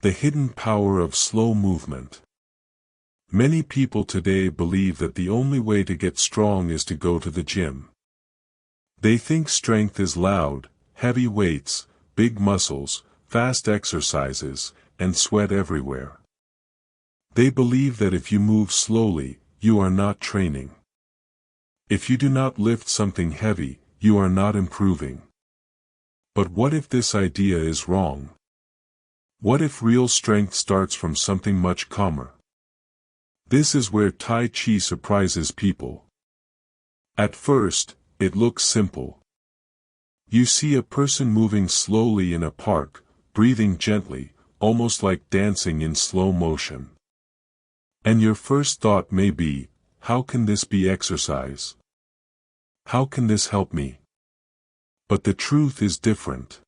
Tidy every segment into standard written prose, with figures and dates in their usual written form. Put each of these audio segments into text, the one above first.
The hidden power of slow movement. Many people today believe that the only way to get strong is to go to the gym. They think strength is loud, heavy weights, big muscles, fast exercises, and sweat everywhere. They believe that if you move slowly, you are not training. If you do not lift something heavy, you are not improving. But what if this idea is wrong? What if real strength starts from something much calmer? This is where Tai Chi surprises people. At first, it looks simple. You see a person moving slowly in a park, breathing gently, almost like dancing in slow motion. And your first thought may be, how can this be exercise? How can this help me? But the truth is different.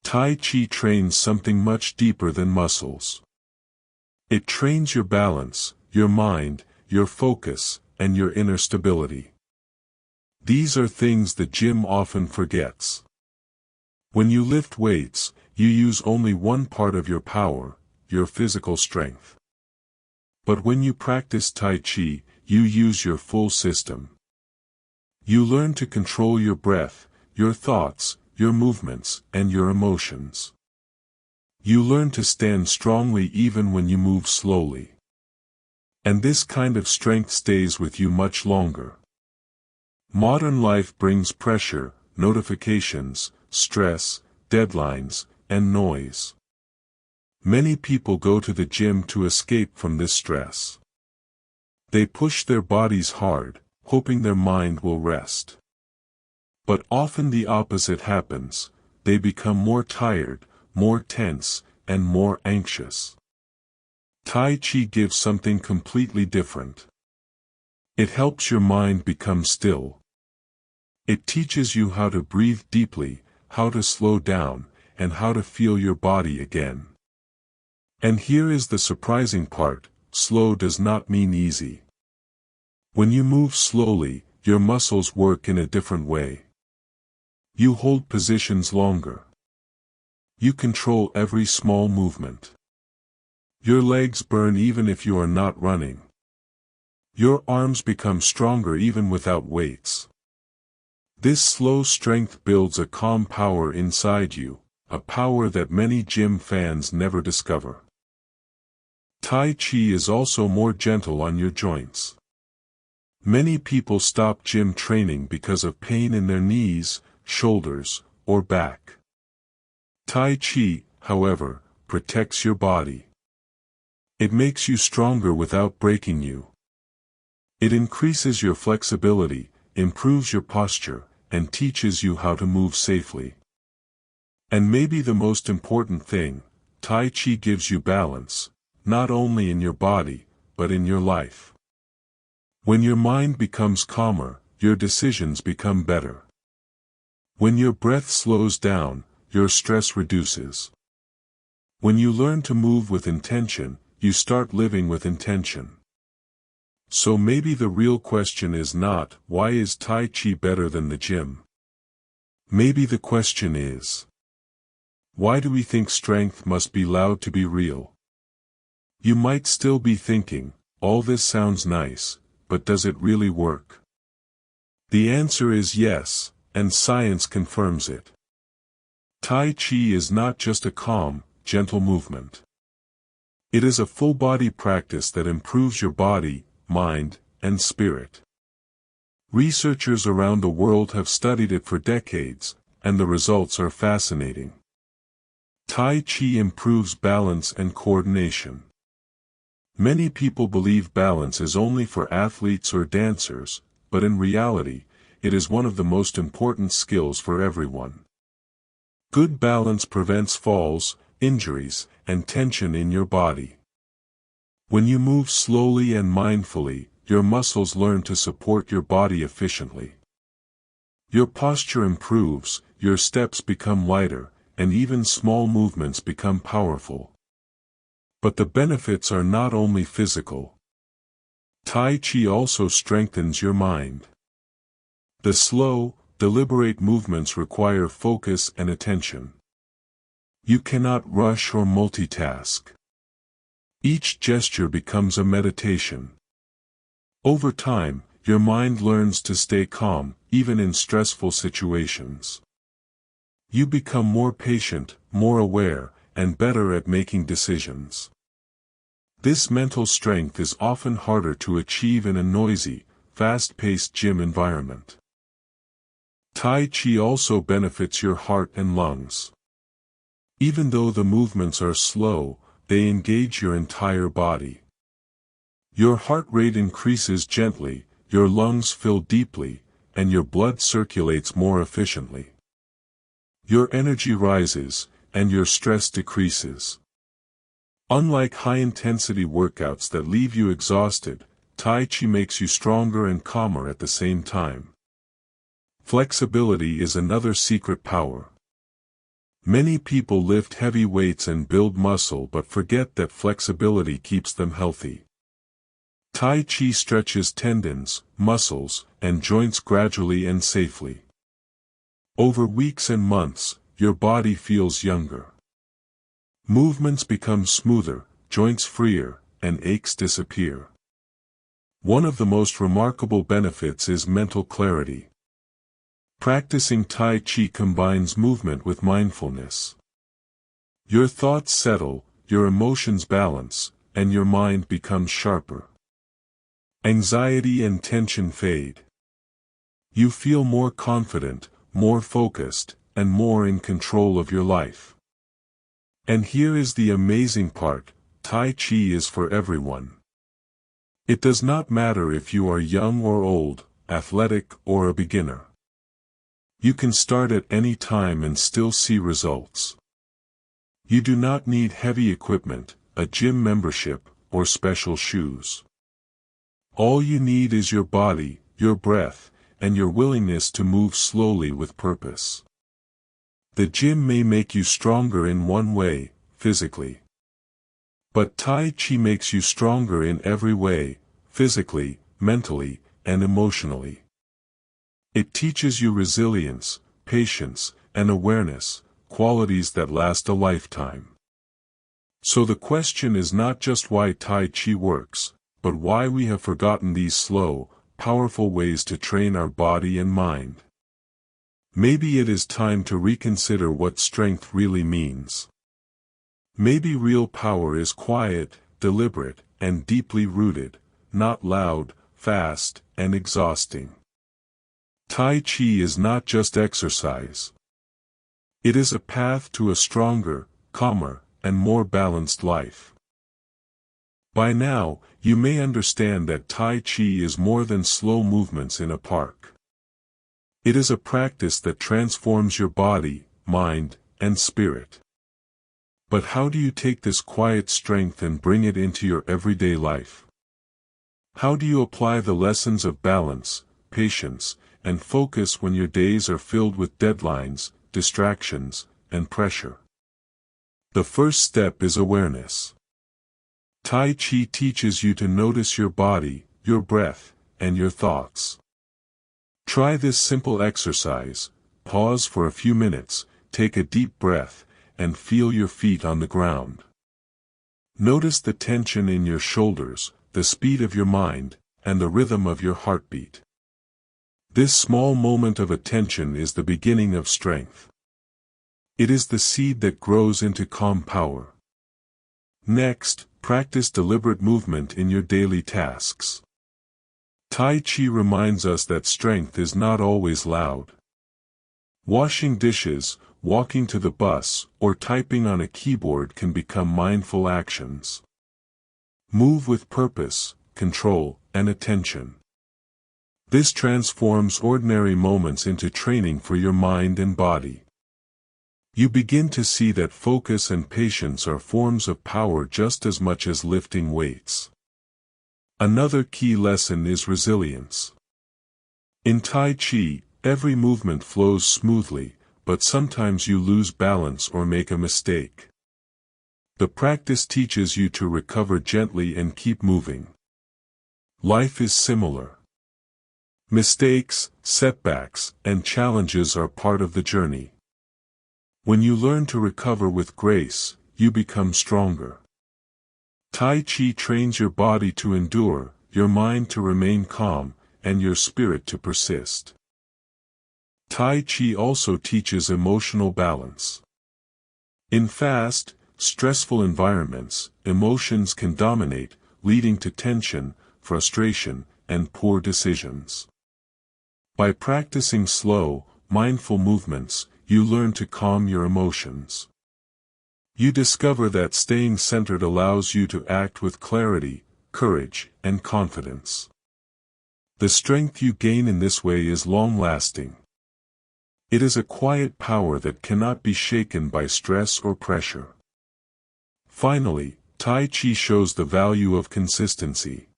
Tai Chi trains something much deeper than muscles. It trains your balance, your mind, your focus, and your inner stability. These are things the gym often forgets. When you lift weights, you use only one part of your power, your physical strength. But when you practice Tai Chi, you use your full system. You learn to control your breath, your thoughts, your movements, and your emotions. You learn to stand strongly even when you move slowly. And this kind of strength stays with you much longer. Modern life brings pressure, notifications, stress, deadlines, and noise. Many people go to the gym to escape from this stress. They push their bodies hard, hoping their mind will rest. But often the opposite happens. They become more tired, more tense, and more anxious. Tai Chi gives something completely different. It helps your mind become still. It teaches you how to breathe deeply, how to slow down, and how to feel your body again. And here is the surprising part: slow does not mean easy. When you move slowly, your muscles work in a different way. You hold positions longer. You control every small movement. Your legs burn even if you are not running. Your arms become stronger even without weights. This slow strength builds a calm power inside you, a power that many gym fans never discover. Tai Chi is also more gentle on your joints. Many people stop gym training because of pain in their knees, shoulders, or back. Tai Chi, however, protects your body. It makes you stronger without breaking you. It increases your flexibility, improves your posture, and teaches you how to move safely. And maybe the most important thing, Tai Chi gives you balance, not only in your body, but in your life. When your mind becomes calmer, your decisions become better. When your breath slows down, your stress reduces. When you learn to move with intention, you start living with intention. So maybe the real question is not, why is Tai Chi better than the gym? Maybe the question is, why do we think strength must be loud to be real? You might still be thinking, all this sounds nice, but does it really work? The answer is yes, and science confirms it. Tai Chi is not just a calm, gentle movement. It is a full-body practice that improves your body, mind, and spirit. Researchers around the world have studied it for decades, and the results are fascinating. Tai Chi improves balance and coordination. Many people believe balance is only for athletes or dancers, but in reality, it is one of the most important skills for everyone. Good balance prevents falls, injuries, and tension in your body. When you move slowly and mindfully, your muscles learn to support your body efficiently. Your posture improves, your steps become lighter, and even small movements become powerful. But the benefits are not only physical. Tai Chi also strengthens your mind. The slow, deliberate movements require focus and attention. You cannot rush or multitask. Each gesture becomes a meditation. Over time, your mind learns to stay calm, even in stressful situations. You become more patient, more aware, and better at making decisions. This mental strength is often harder to achieve in a noisy, fast-paced gym environment. Tai Chi also benefits your heart and lungs. Even though the movements are slow, they engage your entire body. Your heart rate increases gently, your lungs fill deeply, and your blood circulates more efficiently. Your energy rises, and your stress decreases. Unlike high-intensity workouts that leave you exhausted, Tai Chi makes you stronger and calmer at the same time. Flexibility is another secret power. Many people lift heavy weights and build muscle but forget that flexibility keeps them healthy. Tai Chi stretches tendons, muscles, and joints gradually and safely. Over weeks and months, your body feels younger. Movements become smoother, joints freer, and aches disappear. One of the most remarkable benefits is mental clarity. Practicing Tai Chi combines movement with mindfulness. Your thoughts settle, your emotions balance, and your mind becomes sharper. Anxiety and tension fade. You feel more confident, more focused, and more in control of your life. And here is the amazing part: Tai Chi is for everyone. It does not matter if you are young or old, athletic or a beginner. You can start at any time and still see results. You do not need heavy equipment, a gym membership, or special shoes. All you need is your body, your breath, and your willingness to move slowly with purpose. The gym may make you stronger in one way, physically. But Tai Chi makes you stronger in every way, physically, mentally, and emotionally. It teaches you resilience, patience, and awareness, qualities that last a lifetime. So the question is not just why Tai Chi works, but why we have forgotten these slow, powerful ways to train our body and mind. Maybe it is time to reconsider what strength really means. Maybe real power is quiet, deliberate, and deeply rooted, not loud, fast, and exhausting. Tai Chi is not just exercise. It is a path to a stronger, calmer, and more balanced life. By now, you may understand that Tai Chi is more than slow movements in a park. It is a practice that transforms your body, mind, and spirit. But how do you take this quiet strength and bring it into your everyday life? How do you apply the lessons of balance, patience, and focus when your days are filled with deadlines, distractions, and pressure? The first step is awareness. Tai Chi teaches you to notice your body, your breath, and your thoughts. Try this simple exercise: pause for a few minutes, take a deep breath, and feel your feet on the ground. Notice the tension in your shoulders, the speed of your mind, and the rhythm of your heartbeat. This small moment of attention is the beginning of strength. It is the seed that grows into calm power. Next, practice deliberate movement in your daily tasks. Tai Chi reminds us that strength is not always loud. Washing dishes, walking to the bus, or typing on a keyboard can become mindful actions. Move with purpose, control, and attention. This transforms ordinary moments into training for your mind and body. You begin to see that focus and patience are forms of power just as much as lifting weights. Another key lesson is resilience. In Tai Chi, every movement flows smoothly, but sometimes you lose balance or make a mistake. The practice teaches you to recover gently and keep moving. Life is similar. Mistakes, setbacks, and challenges are part of the journey. When you learn to recover with grace, you become stronger. Tai Chi trains your body to endure, your mind to remain calm, and your spirit to persist. Tai Chi also teaches emotional balance. In fast, stressful environments, emotions can dominate, leading to tension, frustration, and poor decisions. By practicing slow, mindful movements, you learn to calm your emotions. You discover that staying centered allows you to act with clarity, courage, and confidence. The strength you gain in this way is long-lasting. It is a quiet power that cannot be shaken by stress or pressure. Finally, Tai Chi shows the value of consistency.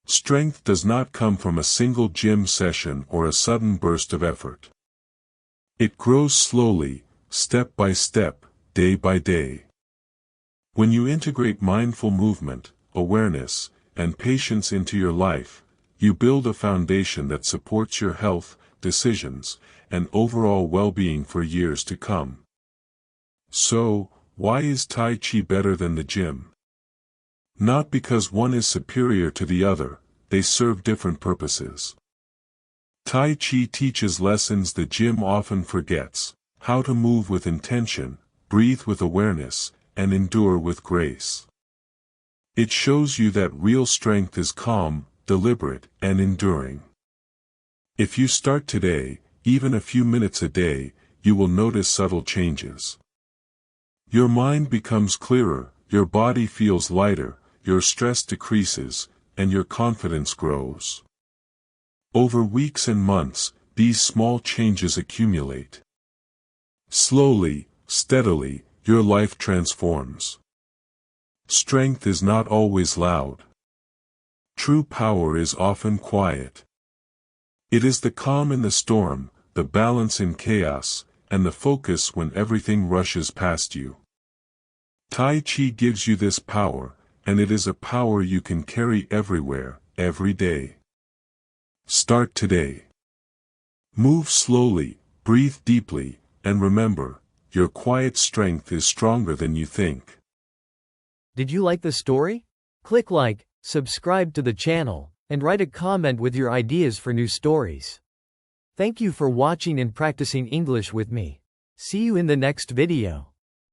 Strength does not come from a single gym session or a sudden burst of effort. It grows slowly, step by step, day by day. When you integrate mindful movement, awareness, and patience into your life, you build a foundation that supports your health, decisions, and overall well-being for years to come. So, why is Tai Chi better than the gym? Not because one is superior to the other, they serve different purposes. Tai Chi teaches lessons the gym often forgets: how to move with intention, breathe with awareness, and endure with grace. It shows you that real strength is calm, deliberate, and enduring. If you start today, even a few minutes a day, you will notice subtle changes. Your mind becomes clearer, your body feels lighter, your stress decreases, and your confidence grows. Over weeks and months, these small changes accumulate. Slowly, steadily, your life transforms. Strength is not always loud. True power is often quiet. It is the calm in the storm, the balance in chaos, and the focus when everything rushes past you. Tai Chi gives you this power, and it is a power you can carry everywhere, every day. Start today. Move slowly, breathe deeply, and remember, your quiet strength is stronger than you think. Did you like the story? Click like, subscribe to the channel, and write a comment with your ideas for new stories. Thank you for watching and practicing English with me. See you in the next video.